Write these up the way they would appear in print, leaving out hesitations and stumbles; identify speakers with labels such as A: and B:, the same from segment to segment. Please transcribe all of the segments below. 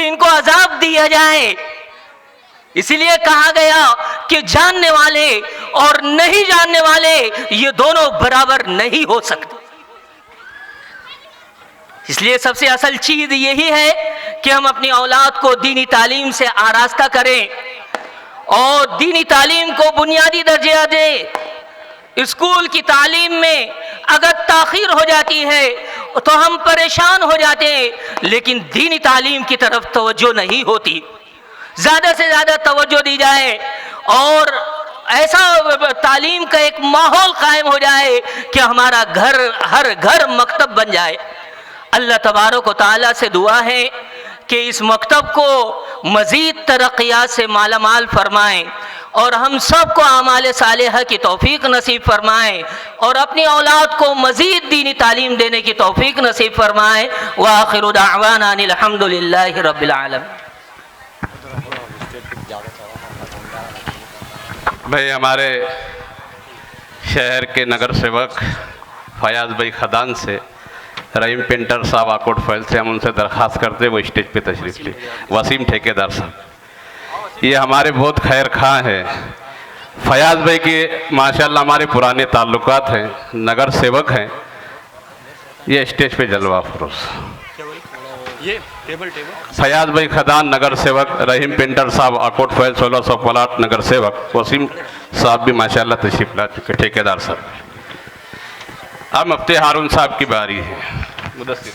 A: कि इनको अजाब दिया जाए। इसीलिए कहा गया कि जानने वाले और नहीं जानने वाले ये दोनों बराबर नहीं हो सकते। इसलिए सबसे असल चीज यही है कि हम अपनी औलाद को दीनी तालीम से आरास्ता करें और दीनी तालीम को बुनियादी दर्जा दें। स्कूल की तालीम में अगर ताखीर हो जाती है तो हम परेशान हो जाते हैं, लेकिन दीनी तालीम की तरफ तवज्जो नहीं होती। ज़्यादा से ज़्यादा तवज्जो दी जाए और ऐसा तालीम का एक माहौल कायम हो जाए कि हमारा घर, हर घर मकतब बन जाए। अल्लाह तबारक व तआला से दुआ है कि इस मकतब को मज़ीद तरक्कियात से मालामाल फरमाएँ और हम सबको आमाल सालिहा की तौफीक नसीब फरमाएँ और अपनी औलाद को मज़ीद दीनी तालीम देने की तौफीक नसीब फरमाएँ। व आखिरु दाअवाना अनिल हम्दुलिल्लाहि रब्बिल आलमीन।
B: भाई हमारे शहर के नगर सेवक फयाज भाई खदान से रहीम पेंटर साहब आकोट फैल से हम उनसे दरख्वास्त करते वो स्टेज पे तशरीफ़ ले। वसीम ठेकेदार साहब, ये हमारे बहुत खैर खां हैं। फयाज भाई के माशाल्लाह हमारे पुराने ताल्लुकात हैं, नगर सेवक हैं। ये स्टेज पे जलवा फरोश ये टेबल फयाज भाई खदान नगर सेवक, रहीम पेंटर साहब आकोट फैल 1600 प्लाट नगर सेवक, वसीम साहब भी माशाल्लाह तशरीफ़ ला चुके। ठेकेदार साहब, अब मुफ्ती हारून साहब की बारी है। मुदस्सिर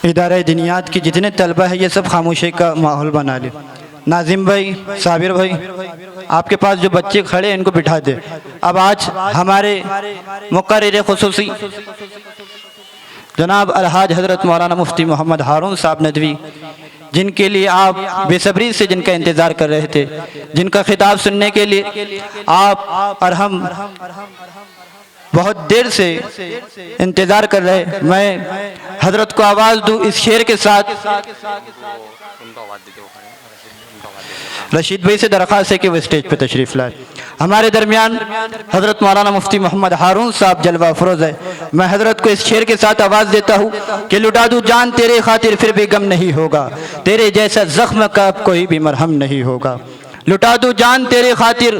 C: इदारा दिनियात की जितने तलबा है ये सब खामोशी का माहौल बना ले। नाजिम भाई, साबिर भाई, आपके पास जो बच्चे खड़े हैं इनको बिठा दे। अब आज हमारे मुक़र्रिर ख़ुसूसी जनाब अलहाज हज़रत मौलाना मुफ्ती मोहम्मद हारून साहब नदवी, जिनके लिए आप बेसब्री से जिनका इंतज़ार कर रहे थे, जिनका खिताब सुनने के लिए आप और हम बहुत देर से इंतज़ार कर रहे। मैं हजरत को आवाज़ दूँ इस शेर के साथ। रशीद भाई से दरख्वास्त है कि वो स्टेज पे तशरीफ़ लाए। हमारे दरमियान हजरत मौलाना मुफ्ती मोहम्मद हारून साहब जलवा अफरोज़ है। मैं हजरत को इस शेर के साथ आवाज़ देता हूँ कि लुटा दूँ जान तेरे खातिर फिर भी गम नहीं होगा, तेरे जैसा ज़ख्म का अब कोई भी मरहम नहीं होगा। लुटा दूँ जान तेरे खातिर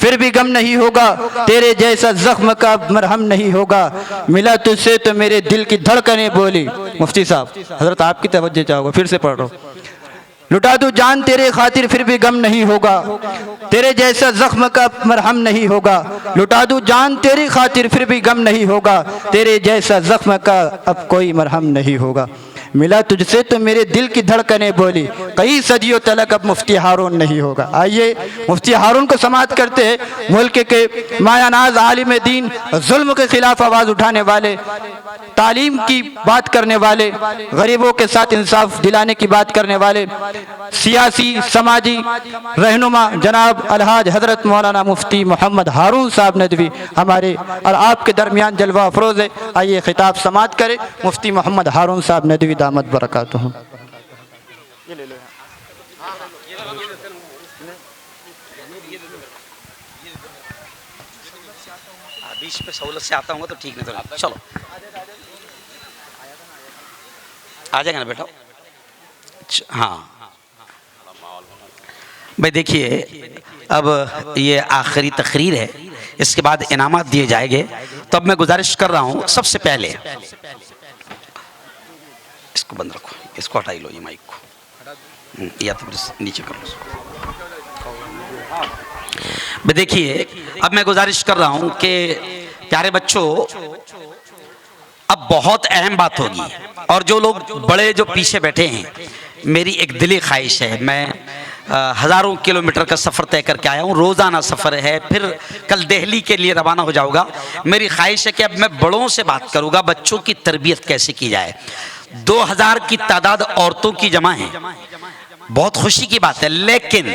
C: फिर भी गम नहीं होगा, तेरे जैसा जख्म का मरहम नहीं होगा। मिला तुझसे तो मेरे दिल की धड़कनें बोली। मुफ्ती साहब, हजरत आपकी तवज्जो चाहूँगा, फिर से पढ़ रहा हूँ। लुटा दूँ जान तेरे खातिर फिर भी गम नहीं होगा, तेरे जैसा जख्म का मरहम नहीं होगा। लुटा दूँ जान तेरी खातिर फिर भी गम नहीं होगा, तेरे जैसा जख्म का अब कोई मरहम नहीं होगा। मिला तुझसे तो मेरे दिल की धड़कनें बोली, कई सदियों तलक अब मुफ्ती हारून नहीं होगा। आइए मुफ्ती हारून को समाअत करते हैं। मुल्क के मायानाज आलिम दीन, जुल्म के खिलाफ आवाज़ उठाने वाले, तालीम की बात करने वाले, गरीबों के साथ इंसाफ दिलाने की बात करने वाले, सियासी समाजी रहनुमा जनाब अलहाज हज़रत मौलाना मुफ्ती मोहम्मद हारून साहब नदवी हमारे और आपके दरमियान जलवा अफरोज़ है। आइए खिताब समाअत करें मुफ्ती मोहम्मद हारून साहब नदवी दामत बरकातुहू।
D: बीच पे सहूलत से आता हूँ तो ठीक नहीं, तो चलो आ जाएगा ना बेटा। हाँ भाई, देखिए अब ये आखिरी तकरीर है, इसके बाद इनामात दिए जाएंगे। तो अब मैं गुजारिश कर रहा हूँ, सबसे पहले इसको बंद रखो, इसको हटाई लो, ये माइक को, या तो नीचे कर लो। भाई देखिए, अब मैं गुजारिश कर रहा हूँ कि प्यारे बच्चों, अब बहुत अहम बात होगी और जो लोग बड़े जो पीछे बैठे हैं, मेरी एक दिली ख्वाहिश है, मैं हज़ारों किलोमीटर का सफ़र तय करके आया हूँ, रोज़ाना सफ़र है, फिर कल दिल्ली के लिए रवाना हो जाऊँगा। मेरी ख्वाहिश है कि अब मैं बड़ों से बात करूँगा, बच्चों की तरबियत कैसे की जाए। 2000 की तादाद औरतों की जमा है, बहुत खुशी की बात है, लेकिन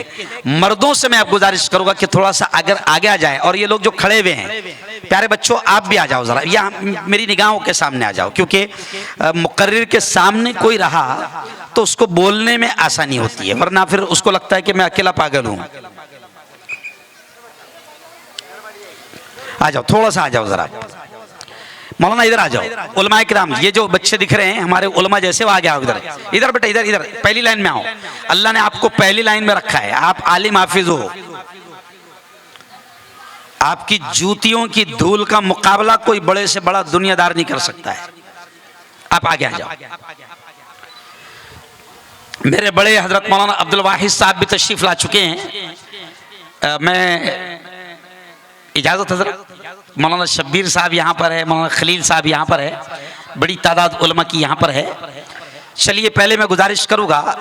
D: मर्दों से मैं अब गुजारिश करूँगा कि थोड़ा सा अगर आगे आ जाए। और ये लोग जो खड़े हुए हैं, प्यारे बच्चों आप भी आ जाओ ज़रा, यहाँ मेरी निगाहों के सामने आ जाओ, क्योंकि मुकर्रिर के सामने कोई रहा तो उसको बोलने में आसानी होती है, वरना फिर उसको लगता है कि मैं अकेला पागल हूँ। आ जाओ, थोड़ा सा आ जाओ ज़रा, मौलाना इधर आ जाओ। उलमाए किराम, ये जो बच्चे दिख रहे हैं हमारे उलमा जैसे, वो आ गया इधर, इधर बेटा, इधर इधर पहली लाइन में आओ। अल्लाह ने आपको पहली लाइन में रखा है, आप आलिम हाफिज हो। आपकी जूतियों की धूल का मुकाबला कोई बड़े से बड़ा दुनियादार नहीं कर सकता है। आप आगे आ जाओ। मेरे बड़े हजरत मौलाना अब्दुल वाहिद साहब भी तशरीफ ला चुके हैं। मैं इजाजत हजरत, मौलाना शब्बीर साहब यहाँ पर है, मौलाना खलील साहब यहाँ पर है, बड़ी तादाद उलमा की यहाँ पर है। चलिए पहले मैं गुजारिश करूँगा,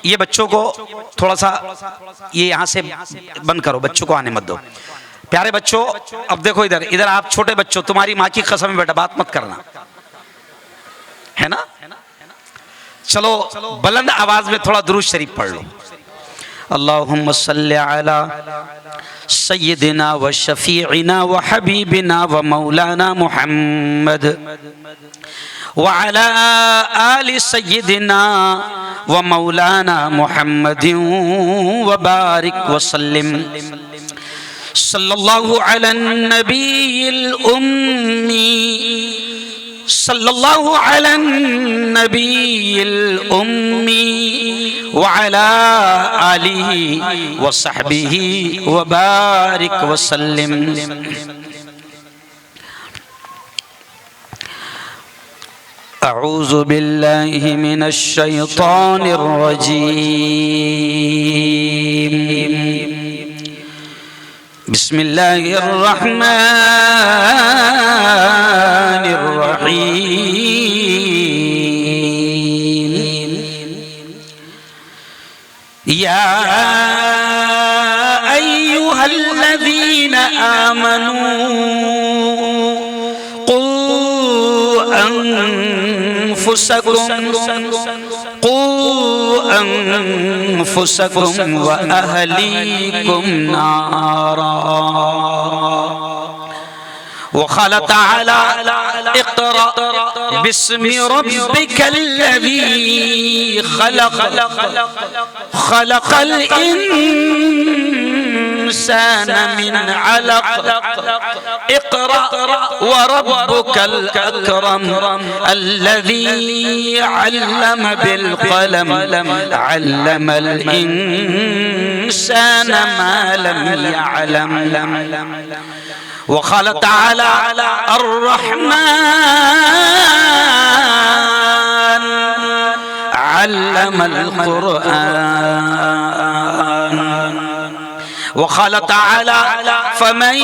D: ये बच्चों को थोड़ा सा ये यहाँ से बंद करो, बच्चों को आने मत दो। प्यारे बच्चों, अब देखो इधर, इधर आप छोटे बच्चों, तुम्हारी माँ की कसम है बेटा, बात मत करना, है ना। चलो बुलंद आवाज में थोड़ा दुरूद शरीफ पढ़ लो। अल्लाहुम्मा सल्ली अला सय्यिदिना व शफीइना व हबीबिना व मौलाना मुहम्मद व अला आलि सय्यिदिना व मौलाना मुहम्मदिन व बारिक व सल्लिम सल्लल्लाहु अला नबील उम्मी सल्लल्लाहु अला नबील उम्मी व अला आलिहि व सहबिहि व बारिक व सल्लिम। अऊज़ु बिल्लाहि मिनश शैतानिर रजीम। बिस्मिल्लाहिर रहमानिर रहीम। या अय्युहल्लज़ीना आमनू क़ू अन्फुसकुम व अहलीकुम नारा। वक़ाल तआला इक़रा बिस्मि रब्बिकल्लज़ी खलक़ल इंसान मिन अलक़ इक़रा व रब्बुकल अकरम अल्लज़ी अल्लम बिल क़लम अल्लमल इंसान मा लम यअलम। वक़ाल तआला अर्रहमान अल्लमल क़ुरआन। वक़ाल तआला फमन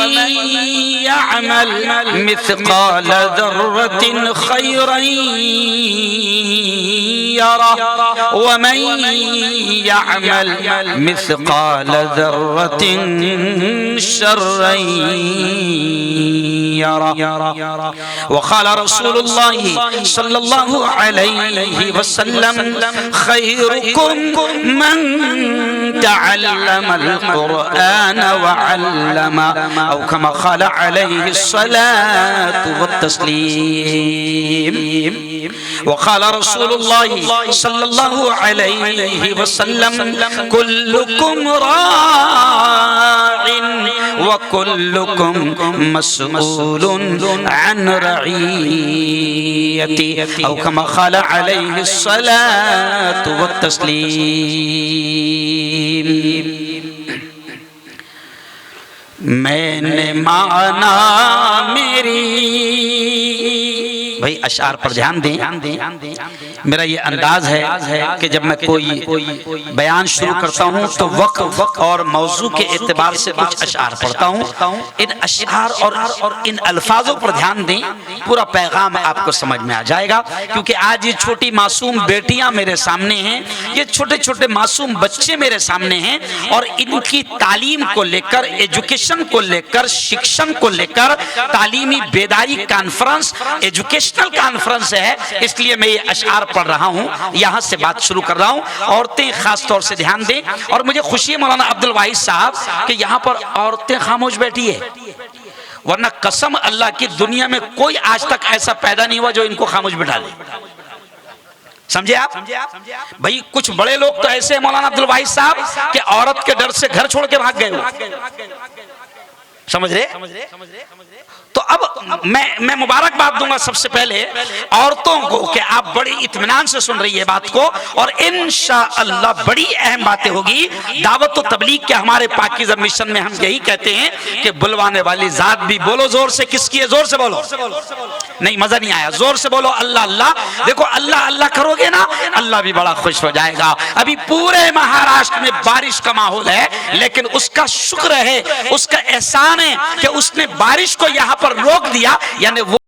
D: यअमल मिस्क़ाल ज़र्रतिन खैरन यरा वमन यअमल मिस्क़ाल ज़र्रतिन शर्रन यरा। वक़ाल रसूलुल्लाहि सल्लल्लाहु अलैहि वसल्लम खैरुकुम मन तअल्लमल क़ुरआन व अल्लमा औ कमा क़ाल अलैहि अस्सलातु वत्तस्लीम। वक़ाल रसूलुल्लाहि सल्लल्लाहु अलैहि वसल्लम कुल्लुकुम राइन व कुल्लुकुम मस्ऊलुन अन रईयति औ कमा क़ाल अलैहि अस्सलातु वत्तस्लीम। मैंने माना मेरी, भाई अशार पर ध्यान दें। मेरा ये अंदाज है कि जब मैं कोई बयान शुरू करता हूँ तो वक्त और मौजू के एतबार से कुछ अशार पढ़ता हूँ। इन अशार और इन अल्फाजों पर ध्यान दें, पूरा पैगाम आपको समझ में आ जाएगा। क्योंकि आज ये छोटी मासूम बेटियां मेरे सामने हैं, ये छोटे छोटे मासूम बच्चे मेरे सामने हैं, और इनकी तालीम को लेकर, एजुकेशन को लेकर, शिक्षण को लेकर तालीमी बेदारी कॉन्फ्रेंस, एजुकेशनल कॉन्फ्रेंस है, इसलिए मैं ये अशआर पढ़ रहा हूँ, यहाँ से बात शुरू कर रहा हूँ। औरतें खास तौर से ध्यान दें, और मुझे खुशी है मौलाना अब्दुल वाहिद साहब कि यहाँ पर औरतें खामोश बैठी है, वरना कसम अल्लाह की दुनिया में कोई आज तक ऐसा पैदा नहीं हुआ जो इनको खामोश बिठा ले। समझे आप भाई? कुछ बड़े लोग तो ऐसे हैं मौलाना अब्दुल वाहिद साहब कि औरत के डर से घर छोड़ के भाग गए हो। समझ रहे? तो अब मैं मुबारकबाद दूंगा सबसे पहले औरतों को कि आप बड़ी इत्मीनान से सुन रही है बात को, और इंशाअल्लाह बड़ी अहम बातें होगी। दावत और तबलीग के हमारे पाकीज़ा मिशन में हम यही कहते हैं कि बुलवाने वाली जात भी, बोलो जोर से, किसकी है? जोर से बोलो। नहीं, मजा नहीं आया, जोर से बोलो अल्लाह अल्लाह। देखो अल्लाह अल्लाह करोगे ना, अल्लाह भी बड़ा खुश हो जाएगा। अभी पूरे महाराष्ट्र में बारिश का माहौल है, लेकिन उसका शुक्र है, उसका एहसान है कि उसने बारिश को यहां पर रोक दिया, यानी वो